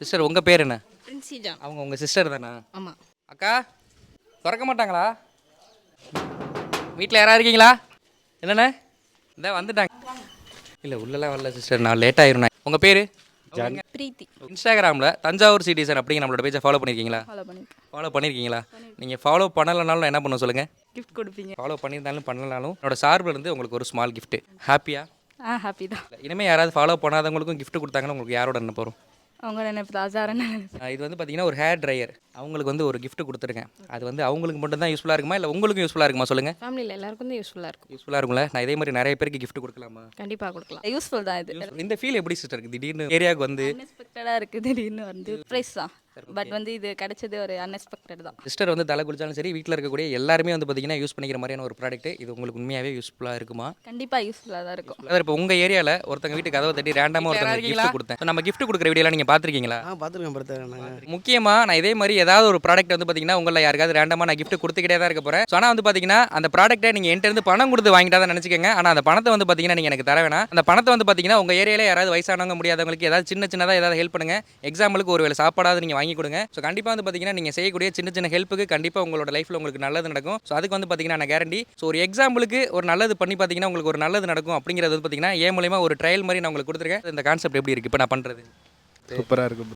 Sister உங்கள் பேர் என்ன? பிரின்சிஜா. அவங்க உங்கள் சிஸ்டர் தானா? ஆமாம். அக்கா திறக்க மாட்டாங்களா? வீட்டில் யாராவது இருக்கீங்களா? என்னண்ணே இந்த வந்துட்டாங்க. இல்லை உள்ளெல்லாம் வரல சிஸ்டர், நான் லேட் ஆயிருந்தேன். உங்கள் பேர்? பிரீத்தி. இன்ஸ்டாகிராமில் தஞ்சாவூர் சிட்டிசன் அப்படிங்கிற நம்மளோட பேஜை ஃபாலோ பண்ணியிருக்கீங்களா? ஃபாலோ பண்ணிருக்கேன். ஃபாலோ பண்ணியிருக்கீங்களா? நீங்கள் ஃபாலோ பண்ணலைனாலும் நான் என்ன பண்ண சொல்லுங்கள். கிஃப்ட் கொடுப்பீங்க. ஃபாலோ பண்ணியிருந்தாலும் பண்ணலனாலும் என்னோட சார்பில் இருந்து உங்களுக்கு ஒரு ஸ்மால் கிஃப்ட். ஹாப்பியா? ஹாப்பி தான். இனிமேல் யாராவது ஃபாலோ பண்ணாதவங்களுக்கும் gift கொடுத்தாங்கன்னா உங்களுக்கு யாரோட என்ன போகிறோம்? அவங்க நினைப்பு தான் அசாரன்னு நினைப்பு. இது வந்து பார்த்தீங்கன்னா ஒரு ஹேர் ட்ரையர். அவங்களுக்கு வந்து ஒரு gift கொடுத்துருக்கேன். அது வந்து அவங்களுக்கு மட்டும் தான் யூஸ்ஃபுல்லாக இருக்குமா இல்லை உங்களுக்கும் யூஸ்ஃபுல்லாக இருக்குமா சொல்லுங்கள். ஃபேமிலியில் எல்லாருக்கும் தான் யூஸ்ஃபுல்லாக இருக்கும். யூஸ்ஃபுல்லாக இருக்கும்ல. நான் இதே மாதிரி நிறைய பேருக்கு gift கொடுக்கலாமா? கண்டிப்பாக கொடுக்கலாம். யூஸ்ஃபுல் தான் இது. இந்த ஃபீல் எப்படி சிஸ்டர் இருக்குது? திடீர்னு ஏரியாவுக்கு வந்து அன்எக்ஸ்பெக்டடாக இருக்குது. திடீர்னு வந்து ப்ரைஸ் தான். பட் வந்து இது கிடைச்சது ஒரு அன்எக்ஸ்பெக்டட் தான். சிஸ்டர் வந்து தலை குளிச்சாலும் சரி, வீட்டில் இருக்கக்கூடிய எல்லாருமே வந்து பார்த்தீங்கன்னா யூஸ் பண்ணிக்கிற மாதிரியான ஒரு ப்ராடக்ட். இது உங்களுக்கு உண்மையாகவே யூஸ்ஃபுல்லாக இருக்குமா? கண்டிப்பாக யூஸ்ஃபுல்லாக தான் இருக்கும். அதாவது இப்போ உங்கள் ஏரியாவில் ஒருத்தங்க வீட்டுக்கு கதவை தட்டி ரேண்டமாக ஒருத்தங்க gift கொடுத்தேன். So, நம்ம gift கொடுக்குற வீடியோலாம் நீங்கள் பார்த்துருக்கீங்களா? பார்த்துருக்கேன் படுத்தாங்க. முக்கியமாக நான் இதே மாதிரி ஏதாவது ஒரு ப்ராடக்ட் வந்து பார்த்தீங்கன்னா உங்களில் யாருக்காவது ரேண்டமாக நான் gift கொடுத்துக்கிட்டே தான் இருக்க போகிறேன். ஸோ ஆனால் வந்து பார்த்தீங்கன்னா அந்த ப்ராடக்ட்டை நீங்கள் என்கிட்ட இருந்து பணம் கொடுத்து வாங்கிட்டா தான் நினச்சிக்கோங்க. ஆனால் அந்த பணத்தை வந்து பார்த்தீங்கன்னா நீங்கள் எனக்கு தர வேணாம். அந்த பணத்தை வந்து பார்த்தீங்கன்னா உங்கள் ஏரியாவில் யாராவது வயசானவங்க முடியாதவங்களுக்கு ஏதாவது சின்னதாக ஏதாவது ஹெல்ப் பண்ணுங்கள். எக்ஸாம்பிளுக்கு ஒரு வேளை சாப்பாடாவது நீங்கள் வாங்கி கொடுங்க. ஸோ கண்டிப்பாக வந்து பார்த்தீங்கன்னா நீங்கள் செய்யக்கூடிய சின்ன ஹெல்ப்புக்கு கண்டிப்பாக உங்களோட லைஃப்பில் உங்களுக்கு நல்லது நடக்கும். ஸோ அதுக்கு வந்து பார்த்தீங்கன்னா நான் கேரண்டி. ஸோ ஒரு எக்ஸாம்பிளுக்கு ஒரு நல்லது பண்ணி பார்த்தீங்கன்னா உங்களுக்கு ஒரு நல்லது நடக்கும் அப்படிங்கிறது வந்து பார்த்தீங்கன்னா ஏன் மூலமா ஒரு ட்ரையல் மாதிரி நான் உங்களுக்கு கொடுத்துருக்கேன். இந்த கான்செப்ட் எப்படி இருக்குது இப்போ நான் பண்ணுறது? சூப்பராக இருக்கும்.